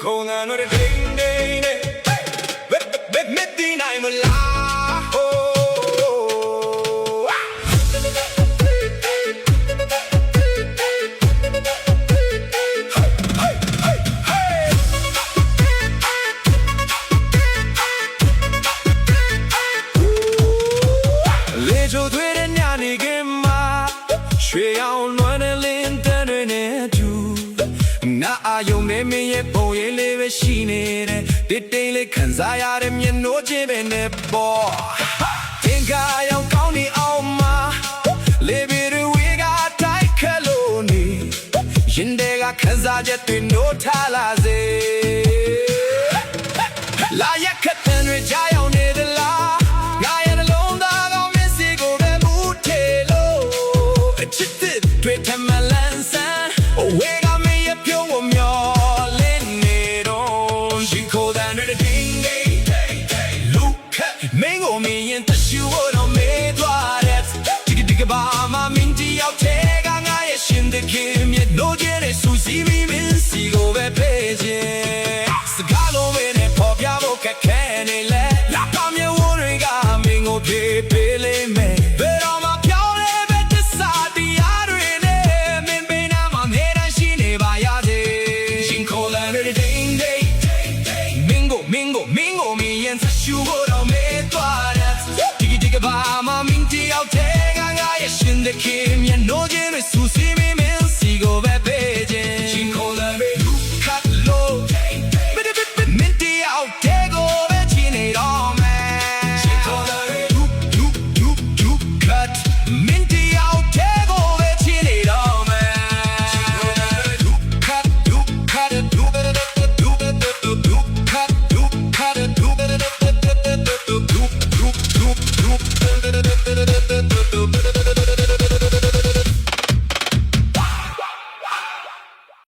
con la notte ding metti nai malaလေချိုသွေးတဲ့ညနေခင်းမှာရွှေရောင်လွှမ်းတဲ့လင်းတန်းတွေနဲ့တူငါအာယုံနဲ့မင်းရဲ့ပုံရိပ်လေးပဲရှိနေတဲ့တိတ်တိတ်လေးခံစားရတဲ့မျက်နှာချင်းပဲနဲ့ပေါ်တင်ကားရောက်ကောင်းနေအောင်မှာလေဘီတွေဝေကတိုက်ခတ်လို့နေရင်တွေကခံစားချက်တွေနိုးထားလာစေလာရက်ခတ်တဲ့တွေကြားရောက်နေသလားငါရဲ့နှလုံးသားကောင်းမျက်စိကိုပဲမူထေလို့အချစ်တဲ့တွေထမလန်းဆန်းဝေကမင်းရဲ့ပြုံးဝမျောလင်းနေတော့ရှိခိုးတဲ့တွေding look at မင်းကိုမြင်ရင်တရှူတော့မေးသွားတဲ့ဒီကဘာမှမင်းတယောက်တည်းကငါရဲ့ရှင်တဲ့ခင်မြတ်လို့ကျတဲ့စူစီမင်းမင်းစီကိုပဲပေးခြင်းစကားလုံးနဲ့ပေါ်ပြဖို့ခက်ခဲနေလဲလာပါမြဝတွေကမင်းကိုပြေးပေးလိမ့်မယ်ဘယ်တော့မှပြောင်းလဲပဲတစ္ဆာတရားတွေနဲ့မင်းပေးနာမှာနေတမ်းရှိနေပါရစေရှင်ခေါ်လာတဲ့ dingမင်းကိုမြင်ရင်ဆက်ရှူဖို့တော့မေးသွားတဲ့ဒီကဘာမှမင်းတယောက်တည်းကငါရဲ့ရှင်တဲ့ခင်မြတ်လို့ကျတဲ့စူစီမင်းမင်းစီကိုပဲပေးခြင်းရှင်ခေါ်လာတဲ့ look at lowမင်းတယောက်တည်းကိုပဲချင်နေတော့မယ်ရှင်ခေါ်လာတဲ့ look cut မင်းတယောက်တည်းကိုပဲချင်နေတော့မယ်ရှင်ခေါ်လာတဲ့ look cut do